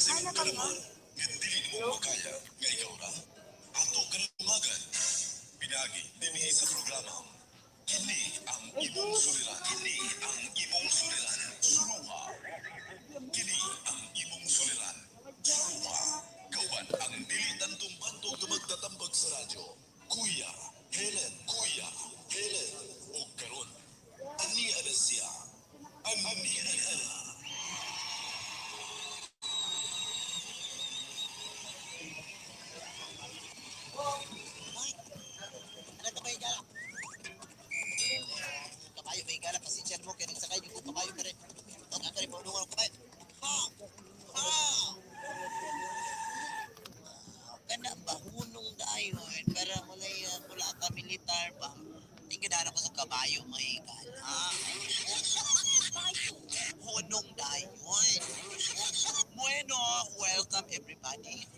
Simong ka naman, hindi mo makaya, nga ikaw ra. Ato ka na umagan. Pinagi, dinhi sa programa. Kini ang imong suliran. Kini ang imong suliran. Suruha. Kini ang imong suliran. Suruha. Kauban ang dilitan tumbantog na magtatambag sa radyo. Kuya Helen. Kuya Helen. O karon. Ania na siya. Ania na. Ano ba yung gala? Kabayo may gala kasi siya mo kaya nagsakay yung kabayo na rin. Ang ato rin paulungan ng kabayo. Ha! Ha! Kana ba hunong dayon para mulay mula ka militar ba? Tingnan ako sa kabayo may gala. Hunong dayon. Bueno, welcome everybody.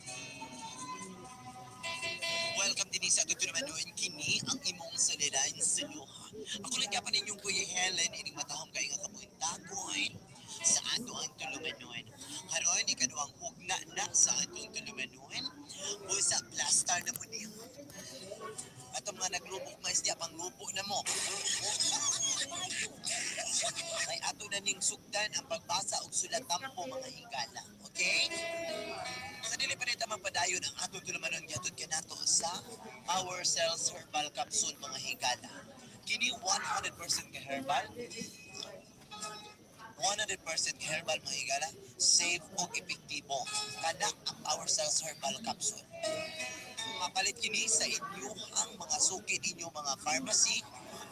Welcome din sa ato naman noon kini ang imong saliran sa luha. Ako lang yapan ninyong Kuya Helen ining matahom kay nga kapuntagon sa ato ang tulumanon. Karon ikaduhang hugna na sa atong tulumanon. Busa plaster na mo niyo. Ato mga naglubok mais diya panglubo na mo. Ay ato na ning sugdan ang pagbasa og sulat tampo mga higala. Okay? Sa dili pa nito magpadayon ang atong tulumanon gyatod kanato sa Power Cells Herbal Capsule mga higala. Kini 100% ka herbal. 100% ka herbal mga higala. Safe ug epektibo. Kana ang Power Cells Herbal Capsule. Mapalit kini sa inyo ang mga suki ninyo mga pharmacy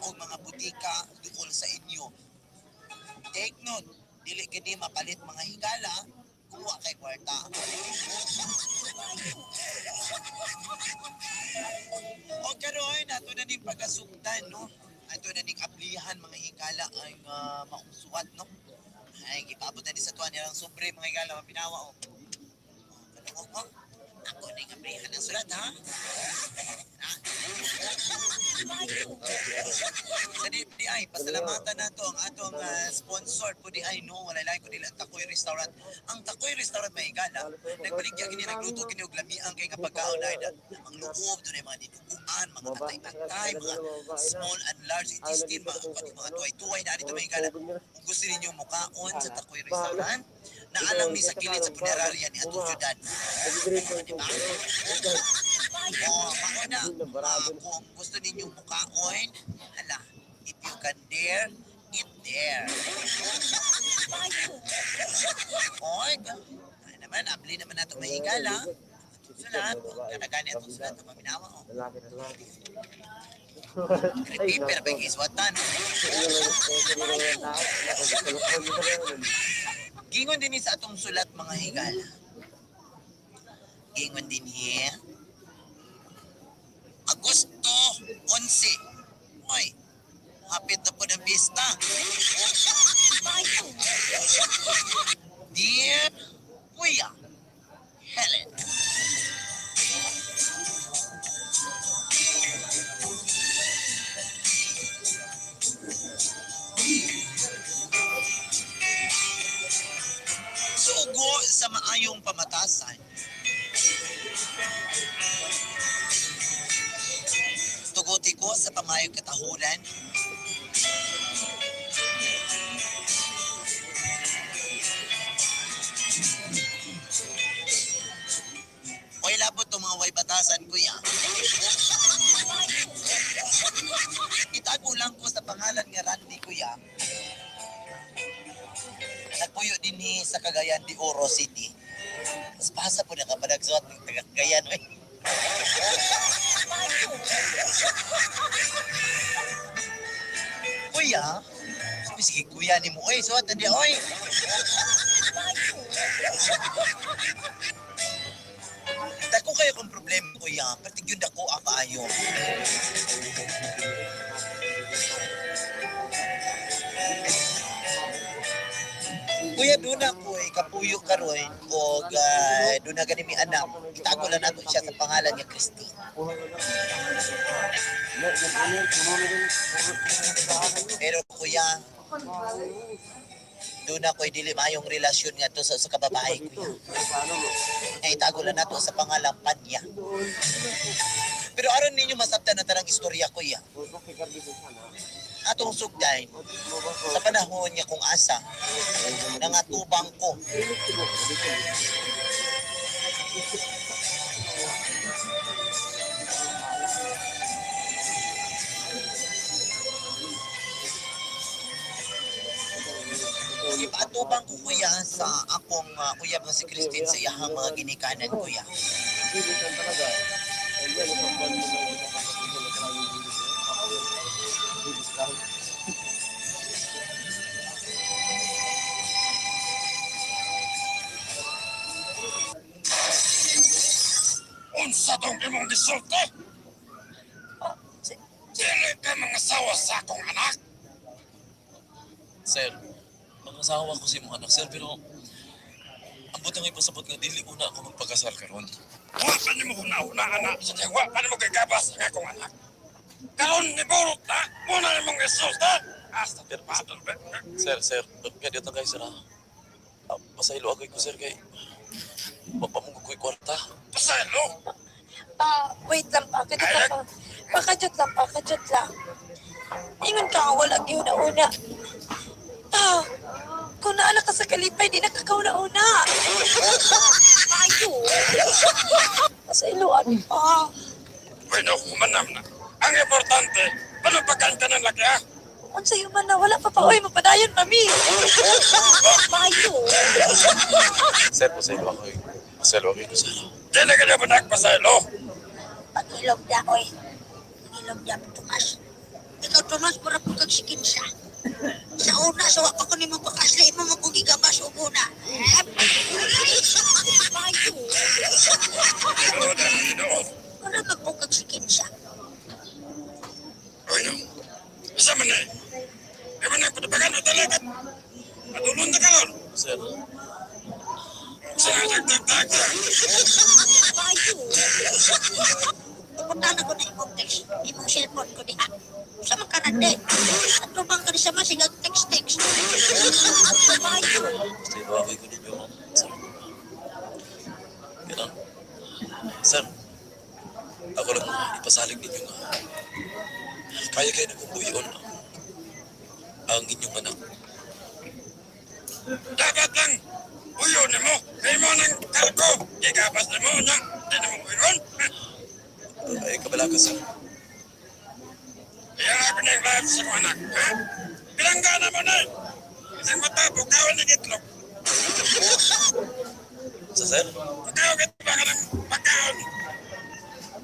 o mga butika duol sa inyo. Take note, dili kini mapalit mga higala kuha kay kwarta. O karon ato na ning pagkasugdan no. Ato na ning aplihan mga higala ang maungsuwat no. Ay gipabot na ni sa tuwan nilang sobre mga higala mapinawa o. Kalungog mo. Ako ning aplihan ng sulat ha. Ha? Sa di ay pasalamatan nato ang atong sponsor po di ay no wala lain kundi ang Takoy Restaurant. Ang Takoy Restaurant may gala nagbaligya kini nagluto kini og lamian kay nga pagkaon ay ang loob dunay mga dinuguan, mga tatay-tatay, mga small and large intestine, mga tuway-tuway na dito may gala. Kung gusto ninyo mukaon sa Takoy Restaurant, naalang ni sa kilid sa punerarya ni atong syudad. Diba? Mauna, kung gusto ninyong mukaon, hala, if you can dare, eat there. Oy, ay naman, abli naman nato may higala. Sulat, kanagani atong sulat na maminawa o. Creepy, pero pa iswatan. Gingon din sa atong sulat mga higala. Gingon din here. Agosto 11. Oy, hapit na po ng pista. Dear Kuya Helen. Sugo sa maayong pamatasan. Tuguti ko sa pamayong katahuran. Oy, labot itong mga way batasan, kuya. Itago lang ko sa pangalan nga Randy, kuya. Nagpuyo din sa Cagayan de Oro City. Mas pasa po na kapadagsuat ng Cagayan, oy. Kuya? Sige, kuya ni mo, oy. Suat na di, oy. Dako kayo kung problema, kuya. Partigyod ako akaayo. Kuya, doon na po kapuyo karon o doon na ganimi anak. Itago lang nato siya sa pangalan niya Christine. Pero kuya, Doon ako'y dili mayong relasyon nga to sa kababae ko ya. Ay itago lang nato sa pangalang Panya. Pero aron ninyo masabtan na tarang istorya ko ya. Atong sugday, sa panahon niya kung asa, nangatubang ko. Ipatubang ko kuya sa akong uyab nga si Christine sa iyahang mga ginikanan kuya. Unsa tong imong gisulti? Dili ka mga sawa sa akong anak. Sir, mangasawa ko si mong anak, sir, pero ambot ang ipasabot nga dili una ako magpakasal karon. Wa pa nimo una anak sa diwa pa nimo gagabas ang akong anak. Karon ni burot na muna imong gisulti. Hasta patol ba? Sir, kaya dito kayo, sir, ha? Pasaylo ako ko, sir, kay papamunggo ko'y kwarta. Pasaylo. Wait lang pa. Kadyo lang pa. Pakadjot lang. Ingon ka nga wala yun na una. Kung naala ka sa kalipay, di nakakauna-una. Ayo. Sa iluan pa. Bueno, humanam na. Ang importante, panupakan ka ng laki ha? Kung sa'yo man na, wala pa pa. Uy, mapadayon, mami. Ayo. Sir, pasaylo ako, eh. Pasaylo ako ko, sir. Dili ka na ba nagpasaylo? Pag-ilog niya, oy. Pag-ilog niya, Tomas. Ikaw, Tomas, para po kag sikin siya. Sa una, sa wapa ko ni magpakasli mo magpugigabas o muna. Ayo. Inood ang inood. Para magpugag sikin siya. Bueno, isa man na eh. Di man nagpatapagan o talagat. Matulong na karon. Sir, Sa tag-tag-tag. Ayo. Ipunta na ko na imong text. Imong cellphone ko di. Sa makarande. At lubang ka di sa masigang text-text. Ayo. pasaylo ako ko ninyo, ma'am. Sir. Kaya, sir, ako lang ipasalig ninyo nga. Kaya kayo na kubuyon ang inyong anak. Dapat lang. Uyon ni mo. Kaya mo ng kalko. Igabas ni mo na. Di na mo uyon. Ay, kabala ka, sir. Kaya ako na yung lahat sa mga anak. Ha? Bilanggana mo na eh. Isang matabo, kawan ng itlog. Sa sir? Pagkaw ka ba ka ng pagkaon?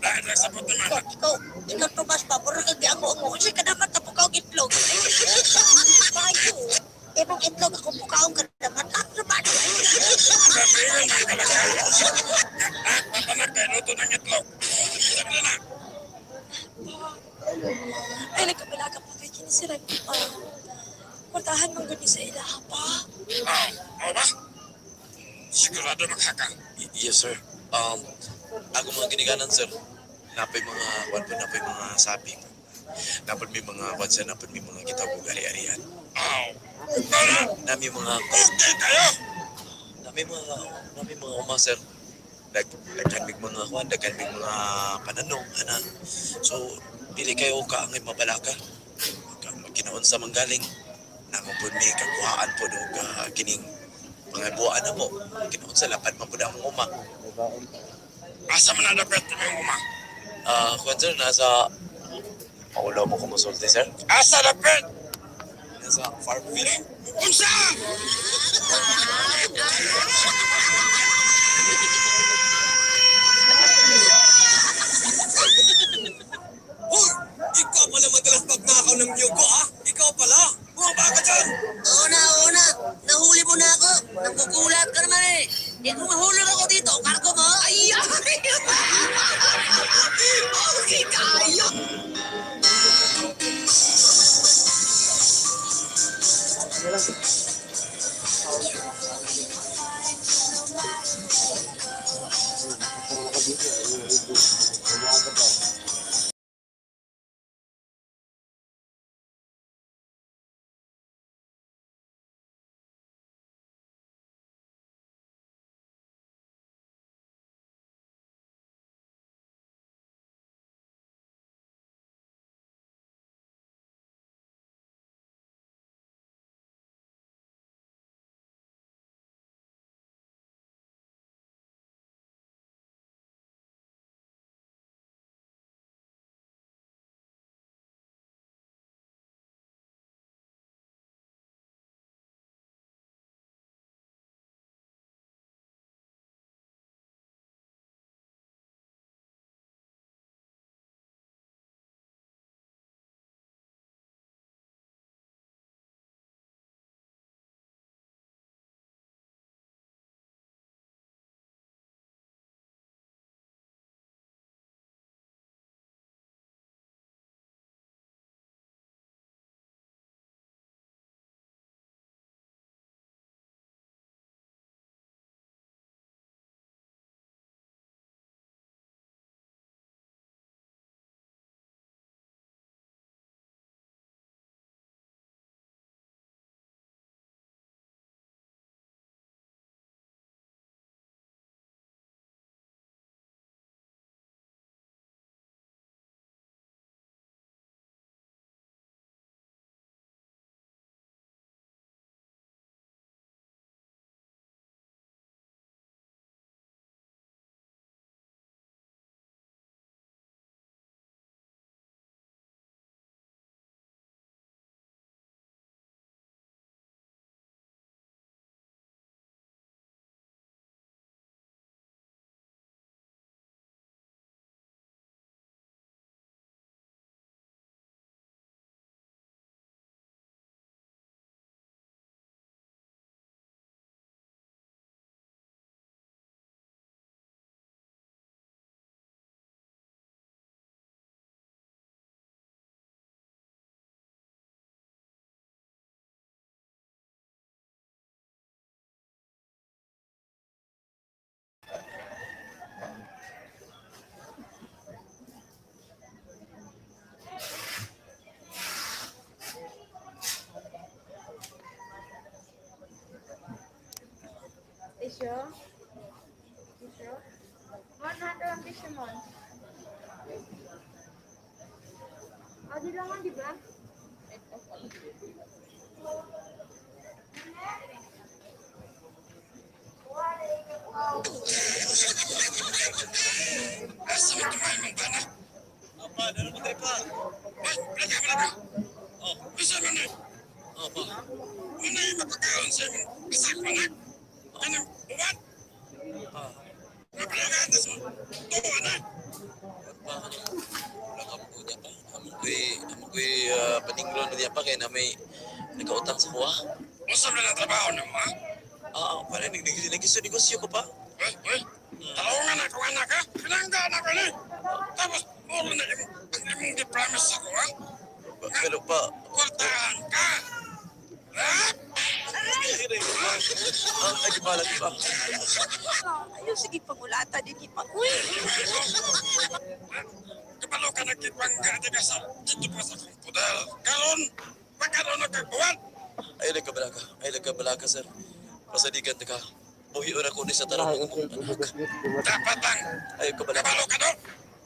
Dahil lang sabot naman. Ikaw Tomas pa, puro kag ako mo. Kasi ka naman tapukaw itlog. Ayo. Imong itlog ako pukaw ka naman. Naman. Sabihin ng kalakal. Papanak kayo luto ng itlog. Sabi na. Ay, nagkabala ka pa kay kinisiran. Portahan mong ganyan sa ilaha pa. Oo ba? Sigurado maghakang. Yes, sir. Ako mga ginikanan, sir. Napay mga, napay mga sabi. Napay may mga wansa, napay may mga kitabo ari-arian. Para, Nami mga, okay kayo. nami mga uma, sir. Daghan mga kwan, daghan mga pananong, ana. So, dili kayo ka ang mabalaka. Kinaon sa manggaling. Namo po may kakuhaan po do kining mga buwan na po. Kinaon sa lapad man po na ang uma. Asa man na dapat yung uma? Kwan, sir, nasa maulaw mo kumusulti, sir. Asa dapat? Nasa Farmville. Unsa? Hoy! Ikaw pala madalas magnakaw ng niyog ko, ha? Ikaw pala? Bumaba ka dyan! Una. Nahuli mo na ako. Nagkukulat ka naman eh. Eh kung mahulog ako dito, kargo mo. Ay! Okay tayo! Bisyo? Bisyo? Mon, nato ang bisyo mo. O, di lang di ba? Asa mo tumayo mong bana? Apa, dala mo tayo pa. Ay, malaka. Oh, Bisa man eh. apa? Ano yung mapagkaroon sa imong kasak mo na? Ano, uwan? Ah, Mapalagatas mo. Tuwa na. pa. Wala ka po niya pa. Amoy paninglon niya pa kaya na may nagkautang sa kuha. Usap na ng trabaho na mo, ha? Para negosyo ko pa. Uy, talungan ako anak, ha? Pinanggaan ako ni. Tapos, muro na imong di-promise ako, ha? Pero pa, Kwartahan ka. Ha? ay di pala, di ba? Ayaw, sige, pangulata din ipa. Uy! Kabalo ka nagkipangga di ka sa dito pa sa kompudal. Karon, magkaroon na kagbuwan. Ay nagkabalaka, sir. Pasadigan ka. Buhiyon ako ni sa tarong mong anak. Dapat ang Ay kabalaka. kabalo ka do.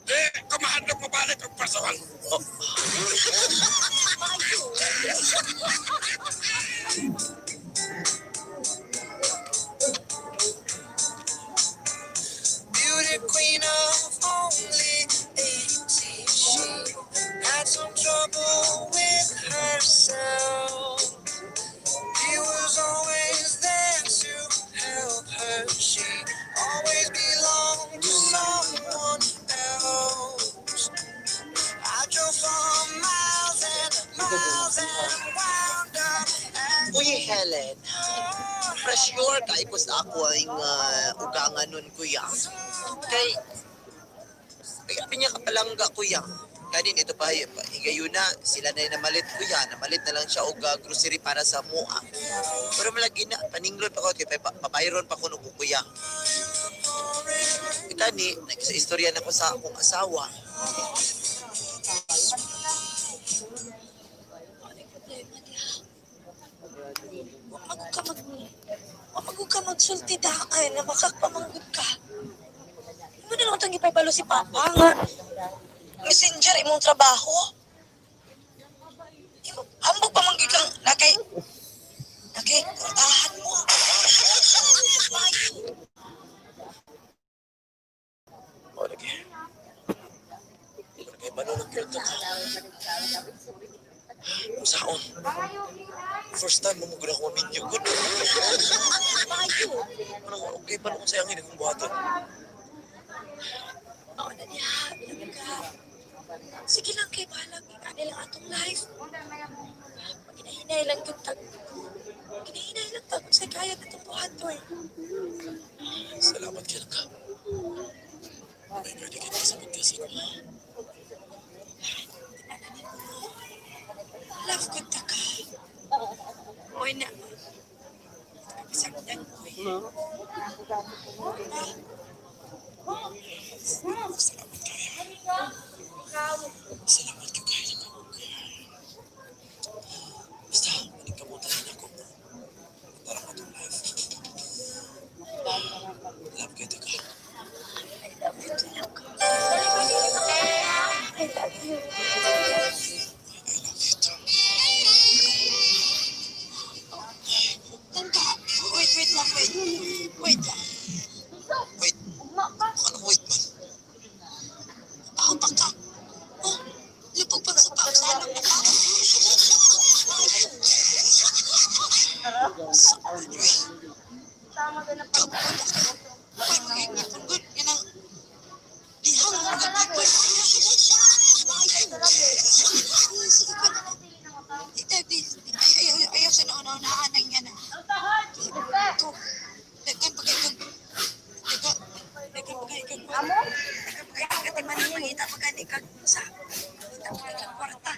Di, kumahadlok mo balik ang pasawan. Oh, Beauty queen of only 18, she had some trouble with herself. He was always there to help her. She always belonged to someone else. I drove for miles and miles and wound up at Uy, Helen, pressure kay ko sa ako ang ugangan nun, kuya. Kay, pinya ka palangga, kuya. Kanin, ito pa, higayon na, sila na yung namalit, kuya. Namalit na lang siya og grocery para sa mua. Pero malagi na, paninglon pa ko, kaya pabayron pa ko nung kuya. Kita ni, sa istorya na ko sa akong asawa. Wag ka magsulti da ay na makakpamanggod ka. Mo na lang itong ipabalo si Papa nga. Messenger imong trabaho. Hambog pa manggod kang nakay kurtahan mo. o lagi. Lagi ba nung nagkirta ka? Usaon. First time mo mugura ko video ko. Ano, okay pa nung sayangin akong buhaton. Oo na niya. Sige lang kay balang kanila atong life. Maginahinay lang yung Ginahinay lang tag sa kaya natong buhat to eh. Salamat ka ka. May pwede kita sa magkasa ko. Love good ta ka. Oy na. Saktan ko eh. Salamat ka kaya ko. Basta, manikamutan na ako. Para mo itong life. Love kita ka. I love you too. I love you. I love you too. Tanda. Wait lang, wait. Wait lang. Wait, ano wait man? Pahapak ka. Oh, lupag pang sa paaksalang mo ka. Tama ka na pa. Good, yan ang lihang ang gagawin. Sige ka na. Ayaw sa nauna-unahan na yan. Ito, dagkan pa kayo dagkan pa kayo Amo? Kati man ang mangita pagani kag sa kita pa kag kwarta.